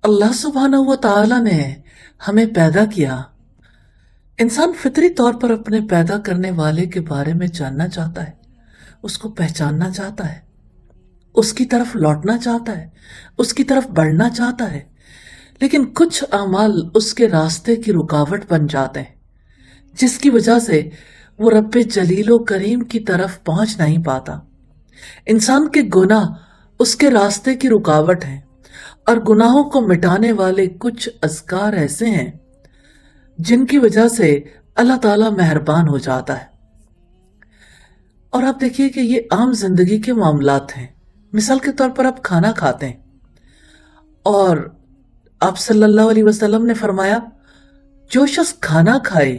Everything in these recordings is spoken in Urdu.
اللہ سبحانہ و تعالی نے ہمیں پیدا کیا. انسان فطری طور پر اپنے پیدا کرنے والے کے بارے میں جاننا چاہتا ہے، اس کو پہچاننا چاہتا ہے، اس کی طرف لوٹنا چاہتا ہے، اس کی طرف بڑھنا چاہتا ہے. لیکن کچھ اعمال اس کے راستے کی رکاوٹ بن جاتے ہیں، جس کی وجہ سے وہ رب جلیل و کریم کی طرف پہنچ نہیں پاتا. انسان کے گناہ اس کے راستے کی رکاوٹ ہیں، اور گناہوں کو مٹانے والے کچھ اذکار ایسے ہیں جن کی وجہ سے اللہ تعالیٰ مہربان ہو جاتا ہے. اور آپ دیکھیے کہ یہ عام زندگی کے معاملات ہیں. مثال کے طور پر آپ کھانا کھاتے ہیں اور آپ صلی اللہ علیہ وسلم نے فرمایا جو شخص کھانا کھائے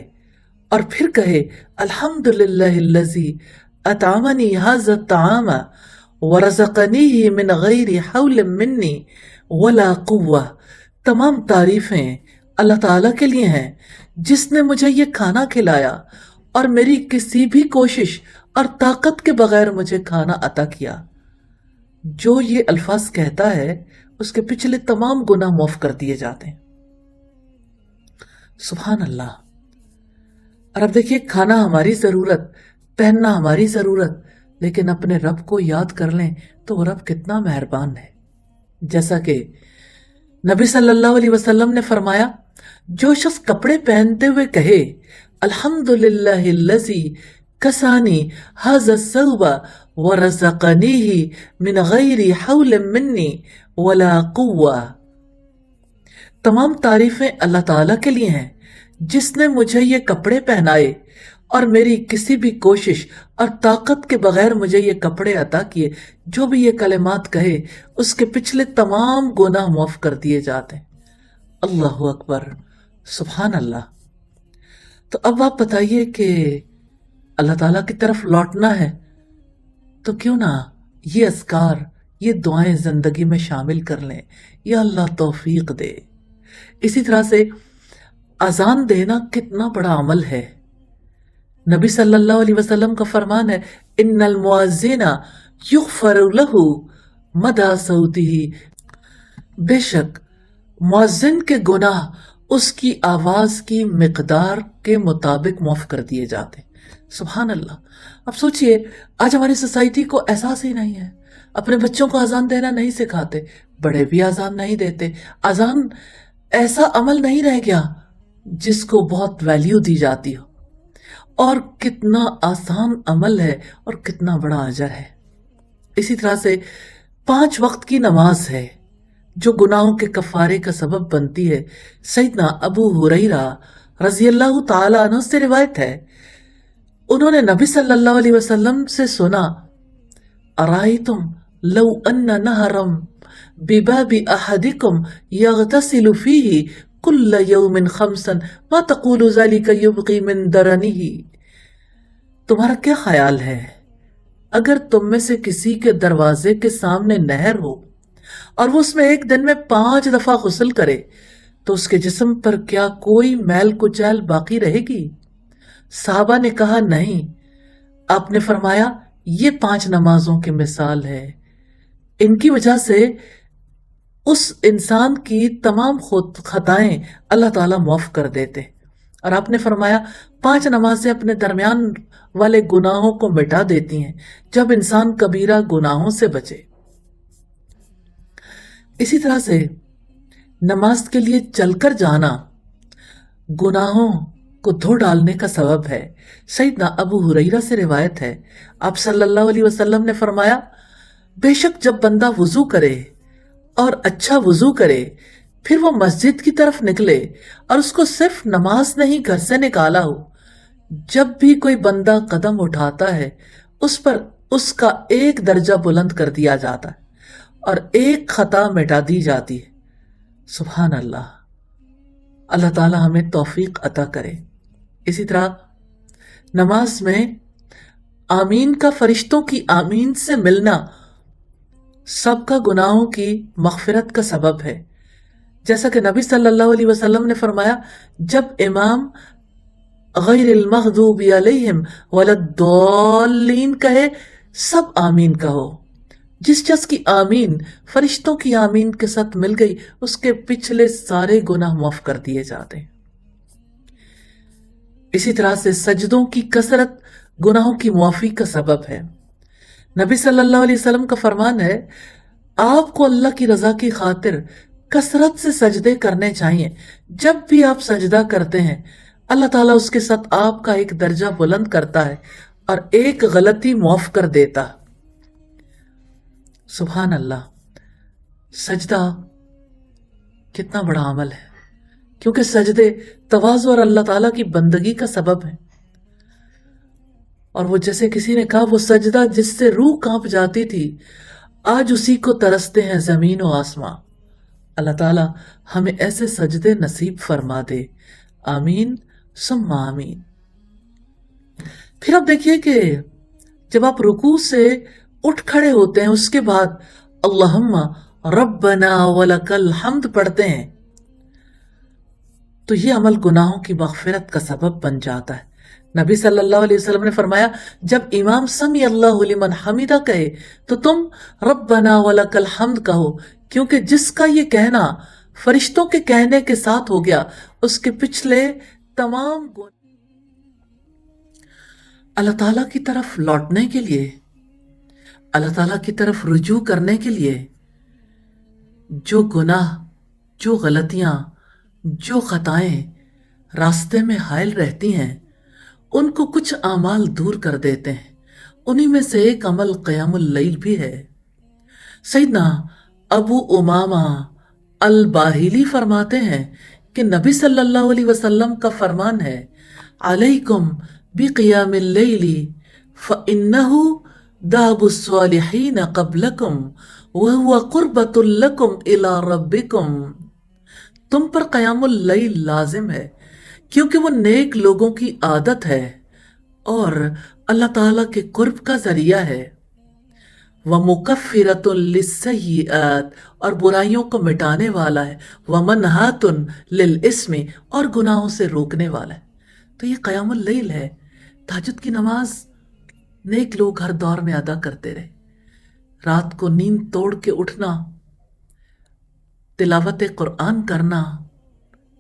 اور پھر کہے الحمدللہ الذی اطعمنی ھذا الطعام ورزقنیہ من غیر حول منی ولا قوہ، تمام تعریفیں اللہ تعالیٰ کے لیے ہیں جس نے مجھے یہ کھانا کھلایا اور میری کسی بھی کوشش اور طاقت کے بغیر مجھے کھانا عطا کیا. جو یہ الفاظ کہتا ہے اس کے پچھلے تمام گناہ معاف کر دیے جاتے ہیں. سبحان اللہ. اور اب دیکھیے کھانا ہماری ضرورت، پہننا ہماری ضرورت، لیکن اپنے رب کو یاد کر لیں تو وہ رب کتنا مہربان ہے. جیسا کہ نبی صلی اللہ علیہ وسلم نے فرمایا جو شخص کپڑے پہنتے ہوئے کہے الحمدللہ الذی کسانی ھذا الثوب ورزقنیہ من غیر حول منی ولا قوہ، تمام تعریفیں اللہ تعالیٰ کے لیے ہیں جس نے مجھے یہ کپڑے پہنائے اور میری کسی بھی کوشش اور طاقت کے بغیر مجھے یہ کپڑے عطا کیے. جو بھی یہ کلمات کہے اس کے پچھلے تمام گناہ معاف کر دیے جاتے ہیں. اللہ اکبر، سبحان اللہ. تو اب آپ بتائیے کہ اللہ تعالیٰ کی طرف لوٹنا ہے تو کیوں نہ یہ اذکار، یہ دعائیں زندگی میں شامل کر لیں. یا اللہ توفیق دے. اسی طرح سے اذان دینا کتنا بڑا عمل ہے. نبی صلی اللہ علیہ وسلم کا فرمان ہے ان المؤذن یغفر له مدى صوته، بے شک مؤذن کے گناہ اس کی آواز کی مقدار کے مطابق معاف کر دیے جاتے ہیں. سبحان اللہ. اب سوچئے آج ہماری سوسائٹی کو احساس ہی نہیں ہے، اپنے بچوں کو اذان دینا نہیں سکھاتے، بڑے بھی اذان نہیں دیتے. اذان ایسا عمل نہیں رہ گیا جس کو بہت ویلیو دی جاتی ہو، اور کتنا آسان عمل ہے اور کتنا بڑا اجر ہے. اسی طرح سے 5 وقت کی نماز ہے جو گناہوں کے کفارے کا سبب بنتی ہے. سیدنا ابو ہریرہ رضی اللہ تعالی عنہ سے روایت ہے، انہوں نے نبی صلی اللہ علیہ وسلم سے سنا ارائیتم لو ان نہرم بباب احدکم یغتسل فیہ کل یوم 5 ما تقول ذلک یبقی من درنہ، تمہارا کیا خیال ہے اگر تم میں سے کسی کے دروازے کے سامنے نہر ہو اور وہ اس میں ایک دن میں 5 دفعہ غسل کرے تو اس کے جسم پر کیا کوئی میل کچیل باقی رہے گی؟ صحابہ نے کہا نہیں. آپ نے فرمایا یہ 5 نمازوں کی مثال ہے، ان کی وجہ سے اس انسان کی تمام خطائیں اللہ تعالیٰ معاف کر دیتے. اور آپ نے فرمایا 5 نمازیں اپنے درمیان والے گناہوں کو مٹا دیتی ہیں جب انسان کبیرہ گناہوں سے بچے. اسی طرح سے نماز کے لیے چل کر جانا گناہوں کو دھو ڈالنے کا سبب ہے. سیدنا ابو ہریرہ سے روایت ہے، آپ صلی اللہ علیہ وسلم نے فرمایا بے شک جب بندہ وضو کرے اور اچھا وضو کرے پھر وہ مسجد کی طرف نکلے اور اس کو صرف نماز نہیں گھر سے نکالا ہو، جب بھی کوئی بندہ قدم اٹھاتا ہے اس پر اس کا 1 درجہ بلند کر دیا جاتا ہے اور 1 خطا مٹا دی جاتی ہے. سبحان اللہ. اللہ تعالی ہمیں توفیق عطا کرے. اسی طرح نماز میں آمین کا فرشتوں کی آمین سے ملنا سب کا گناہوں کی مغفرت کا سبب ہے. جیسا کہ نبی صلی اللہ علیہ وسلم نے فرمایا جب امام غیر المغضوب علیہم ولا الضالین کہے سب آمین کہو. جس شخص کی آمین فرشتوں کی آمین کے ساتھ مل گئی اس کے پچھلے سارے گناہ معاف کر دیے جاتے ہیں۔ اسی طرح سے سجدوں کی کثرت گناہوں کی معافی کا سبب ہے۔ نبی صلی اللہ علیہ وسلم کا فرمان ہے، آپ کو اللہ کی رضا کی خاطر کثرت سے سجدے کرنے چاہیے۔ جب بھی آپ سجدہ کرتے ہیں اللہ تعالیٰ اس کے ساتھ آپ کا ایک درجہ بلند کرتا ہے اور ایک غلطی معاف کر دیتا۔ سبحان اللہ، سجدہ کتنا بڑا عمل ہے، کیونکہ سجدے تواضع اور اللہ تعالیٰ کی بندگی کا سبب ہے۔ اور وہ جیسے کسی نے کہا، وہ سجدہ جس سے روح کانپ جاتی تھی آج اسی کو ترستے ہیں زمین و آسماں۔ اللہ تعالیٰ ہمیں ایسے سجدے نصیب فرما دے، آمین ثم آمین۔ پھر اب دیکھیے کہ جب آپ رکوع سے اٹھ کھڑے ہوتے ہیں اس کے بعد اللہم ربنا ولک الحمد پڑھتے ہیں تو یہ عمل گناہوں کی مغفرت کا سبب بن جاتا ہے۔ نبی صلی اللہ علیہ وسلم نے فرمایا، جب امام سمی اللہ لمن حمیدہ کہے تو تم ربنا ولک الحمد کہو، کیونکہ جس کا یہ کہنا فرشتوں کے کہنے کے ساتھ ہو گیا اس کے پچھلے تمام گناہ اللہ تعالیٰ کی طرف لوٹنے کے لیے، اللہ تعالیٰ کی طرف رجوع کرنے کے لیے جو گناہ، جو غلطیاں، جو خطائیں راستے میں حائل رہتی ہیں ان کو کچھ اعمال دور کر دیتے ہیں۔ انہی میں سے ایک عمل قیام اللیل بھی ہے۔ سیدنا ابو امامہ الباہلی فرماتے ہیں کہ نبی صلی اللہ علیہ وسلم کا فرمان ہے، علیکم بقیام اللیل فإنہ داب الصالحین قبلکم وہو قربۃ لکم الی ربکم۔ تم پر قیام اللیل لازم ہے کیونکہ وہ نیک لوگوں کی عادت ہے اور اللہ تعالیٰ کے قرب کا ذریعہ ہے۔ وَمُكَفِّرَةٌ لِلسَّيِّئَاتِ، اور برائیوں کو مٹانے والا ہے۔ وَمَنْهَاتٌ لِلْإِثْمِ، اور گناہوں سے روکنے والا ہے۔ تو یہ قیام اللیل ہے، تہجد کی نماز نیک لوگ ہر دور میں ادا کرتے رہے۔ رات کو نیند توڑ کے اٹھنا، تلاوت قرآن کرنا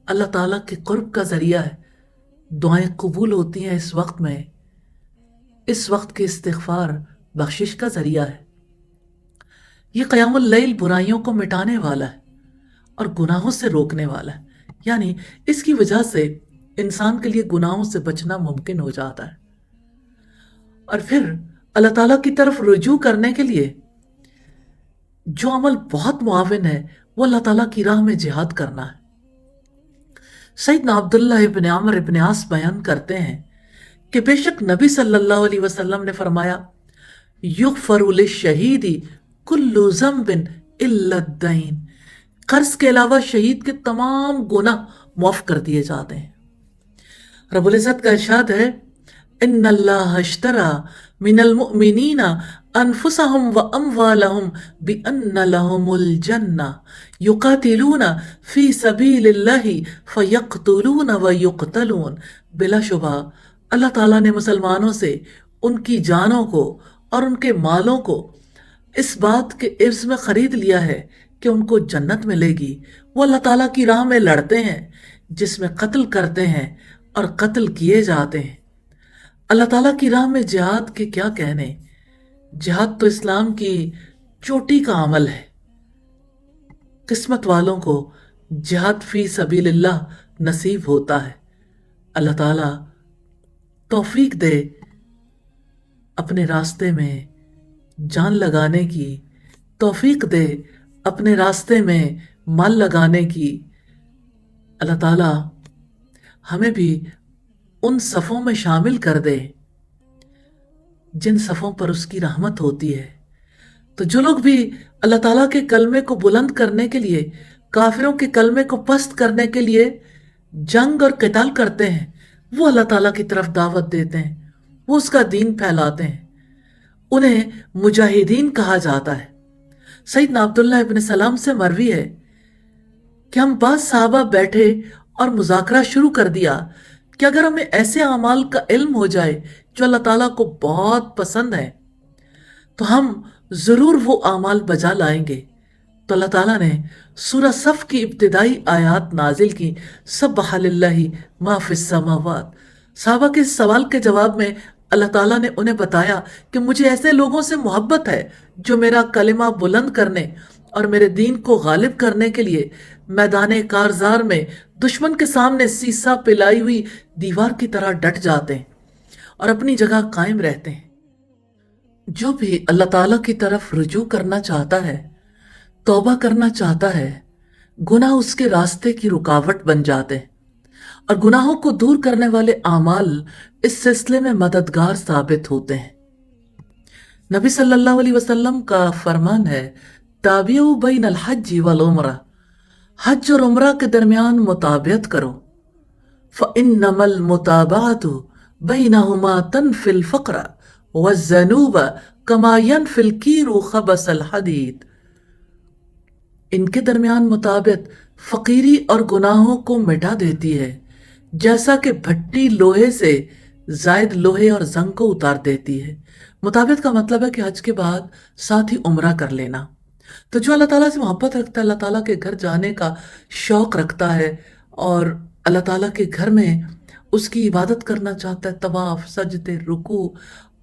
اللہ تعالیٰ کے قرب کا ذریعہ ہے۔ دعائیں قبول ہوتی ہیں اس وقت میں، اس وقت کے استغفار بخشش کا ذریعہ ہے۔ یہ قیام اللیل برائیوں کو مٹانے والا ہے اور گناہوں سے روکنے والا ہے، یعنی اس کی وجہ سے انسان کے لیے گناہوں سے بچنا ممکن ہو جاتا ہے۔ اور پھر اللہ تعالیٰ کی طرف رجوع کرنے کے لیے جو عمل بہت معاون ہے وہ اللہ تعالیٰ کی راہ میں جہاد کرنا ہے۔ سیدنا عبداللہ ابن عمر ابن عاص بیان کرتے ہیں کہ بے شک نبی صلی اللہ علیہ وسلم نے فرمایا، یغفر للشہید کل ذنب الا الدین، قرض کے علاوہ شہید کے تمام گناہ معاف کر دیے جاتے ہیں۔ رب العزت کا ارشاد ہے، ان اللہ اشترى من المؤمنین انفسهم واموالهم بان لهم الجنہ یقاتلون فی سبیل اللہ فیقتلون ویقتلون۔ بلا شبہ اللہ تعالیٰ نے مسلمانوں سے ان کی جانوں کو اور ان کے مالوں کو اس بات کے عوض میں خرید لیا ہے کہ ان کو جنت ملے گی۔ وہ اللہ تعالیٰ کی راہ میں لڑتے ہیں جس میں قتل کرتے ہیں اور قتل کیے جاتے ہیں۔ اللہ تعالیٰ کی راہ میں جہاد کے کیا کہنے، جہاد تو اسلام کی چوٹی کا عمل ہے۔ قسمت والوں کو جہاد فی سبیل اللہ نصیب ہوتا ہے۔ اللہ تعالیٰ توفیق دے اپنے راستے میں جان لگانے کی، توفیق دے اپنے راستے میں مال لگانے کی۔ اللہ تعالیٰ ہمیں بھی ان صفوں میں شامل کر دے جن صفوں پر اس کی رحمت ہوتی ہے۔ تو جو لوگ بھی اللہ تعالیٰ کے کلمے کو بلند کرنے کے لیے، کافروں کے کلمے کو پست کرنے کے لیے جنگ اور قتال کرتے ہیں، وہ اللہ تعالیٰ کی طرف دعوت دیتے ہیں، وہ اس کا دین پھیلاتے ہیں، انہیں مجاہدین کہا جاتا ہے۔ سیدنا عبداللہ ابن سلام سے مروی ہے کہ ہم بعض صحابہ بیٹھے اور مذاکرہ شروع کر دیا کہ اگر ہمیں ایسے اعمال کا علم ہو جائے جو اللہ تعالیٰ کو بہت پسند ہے تو ہم ضرور وہ اعمال بجا لائیں گے۔ تو اللہ تعالیٰ نے سورہ صف کی ابتدائی آیات نازل کی، سبح للہ ما فی السماوات۔ صحابہ کے سوال کے جواب میں اللہ تعالیٰ نے انہیں بتایا کہ مجھے ایسے لوگوں سے محبت ہے جو میرا کلمہ بلند کرنے اور میرے دین کو غالب کرنے کے لیے میدان کارزار میں دشمن کے سامنے سیسا پلائی ہوئی دیوار کی طرح ڈٹ جاتے ہیں اور اپنی جگہ قائم رہتے ہیں۔ جو بھی اللہ تعالیٰ کی طرف رجوع کرنا چاہتا ہے، توبہ کرنا چاہتا ہے، گناہ اس کے راستے کی رکاوٹ بن جاتے ہیں، اور گناہوں کو دور کرنے والے اعمال اس سلسلے میں مددگار ثابت ہوتے ہیں۔ نبی صلی اللہ علیہ وسلم کا فرمان ہے، تابعوا بین الحج والعمرہ، حج اور عمرہ کے درمیان مطابعت کرو، فإنما الْمُتَابَعَةُ بَيْنَهُمَا تَنْفِي الْفَقْرَ وَالذَّنُوبَ كَمَا يَنْفِي الْكِيرُ خَبَثَ الْحَدِيدِ۔ ان کے درمیان مطابعت فقیری اور گناہوں کو مٹا دیتی ہے، جیسا کہ بھٹی لوہے سے زائد لوہے اور زنگ کو اتار دیتی ہے۔ مطابعت کا مطلب ہے کہ حج کے بعد ساتھ ہی عمرہ کر لینا۔ تو جو اللہ تعالیٰ سے محبت رکھتا ہے، اللہ تعالیٰ کے گھر جانے کا شوق رکھتا ہے اور اللہ تعالیٰ کے گھر میں اس کی عبادت کرنا چاہتا ہے، طواف، سجدے، رکوع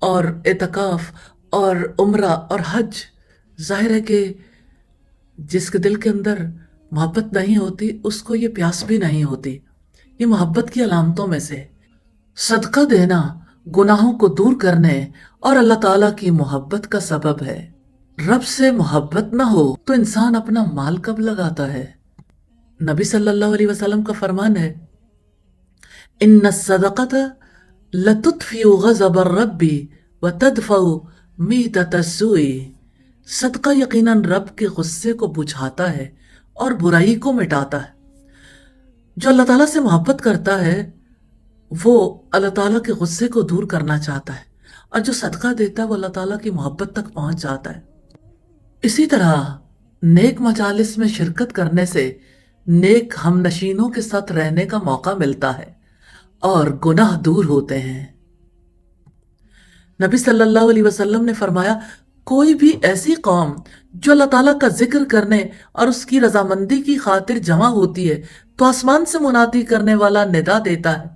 اور اعتکاف اور عمرہ اور حج، ظاہر ہے کہ جس کے دل کے اندر محبت نہیں ہوتی اس کو یہ پیاس بھی نہیں ہوتی۔ یہ محبت کی علامتوں میں سے صدقہ دینا گناہوں کو دور کرنے اور اللہ تعالیٰ کی محبت کا سبب ہے۔ رب سے محبت نہ ہو تو انسان اپنا مال کب لگاتا ہے؟ نبی صلی اللہ علیہ وسلم کا فرمان ہے، ان الصدقۃ لتطفئ غضب الرب وتدفع میتۃ السوء۔ صدقہ یقیناً رب کے غصے کو بجھاتا ہے اور برائی کو مٹاتا ہے۔ جو اللہ تعالیٰ سے محبت کرتا ہے وہ اللہ تعالیٰ کے غصے کو دور کرنا چاہتا ہے، اور جو صدقہ دیتا ہے وہ اللہ تعالیٰ کی محبت تک پہنچ جاتا ہے۔ اسی طرح نیک مجالس میں شرکت کرنے سے نیک ہم نشینوں کے ساتھ رہنے کا موقع ملتا ہے اور گناہ دور ہوتے ہیں۔ نبی صلی اللہ علیہ وسلم نے فرمایا، کوئی بھی ایسی قوم جو اللہ تعالیٰ کا ذکر کرنے اور اس کی رضامندی کی خاطر جمع ہوتی ہے تو آسمان سے منادی کرنے والا ندا دیتا ہے،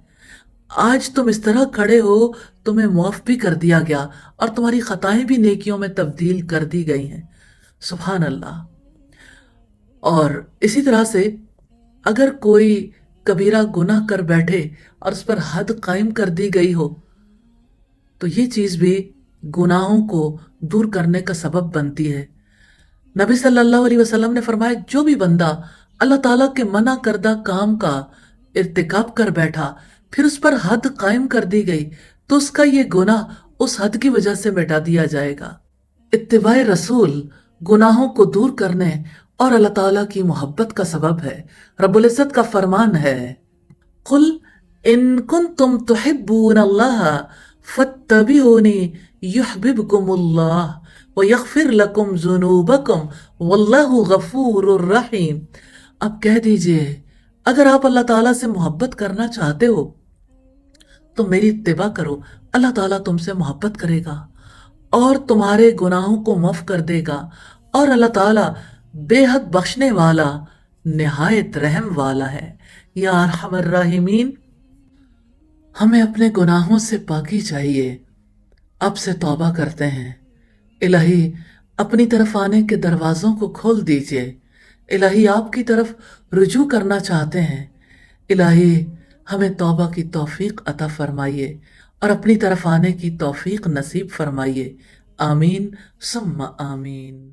آج تم اس طرح کھڑے ہو، تمہیں معاف بھی کر دیا گیا اور تمہاری خطائیں بھی نیکیوں میں تبدیل کر دی گئی ہیں۔ سبحان اللہ۔ اور اسی طرح سے اگر کوئی کبیرہ گناہ کر بیٹھے اور اس پر حد قائم کر دی گئی ہو تو یہ چیز بھی گناہوں کو دور کرنے کا سبب بنتی ہے۔ نبی صلی اللہ علیہ وسلم نے فرمایا، جو بھی بندہ اللہ تعالیٰ کے منع کردہ کام کا ارتکاب کر بیٹھا پھر اس پر حد قائم کر دی گئی تو اس کا یہ گناہ اس حد کی وجہ سے مٹا دیا جائے گا۔ اتباع رسول گناہوں کو دور کرنے اور اللہ تعالیٰ کی محبت کا سبب ہے۔ رب العزت کا فرمان ہے، قل ان کنتم تحبون اللہ فاتبعونی یحببکم اللہ ویغفر لکم ذنوبکم واللہ غفور الرحیم۔ اب کہہ دیجئے، اگر آپ اللہ تعالیٰ سے محبت کرنا چاہتے ہو تو میری اتباع کرو، اللہ تعالیٰ تم سے محبت کرے گا اور تمہارے گناہوں کو معاف کر دے گا، اور اللہ تعالیٰ بے حد بخشنے والا، نہایت رحم والا ہے۔ یا ارحم الراحمین۔ ہمیں اپنے گناہوں سے پاکی چاہیے، اب سے توبہ کرتے ہیں۔ الہی اپنی طرف آنے کے دروازوں کو کھول دیجئے۔ الہی آپ کی طرف رجوع کرنا چاہتے ہیں۔ الہی ہمیں توبہ کی توفیق عطا فرمائیے اور اپنی طرف آنے کی توفیق نصیب فرمائیے۔ آمین ثم آمین۔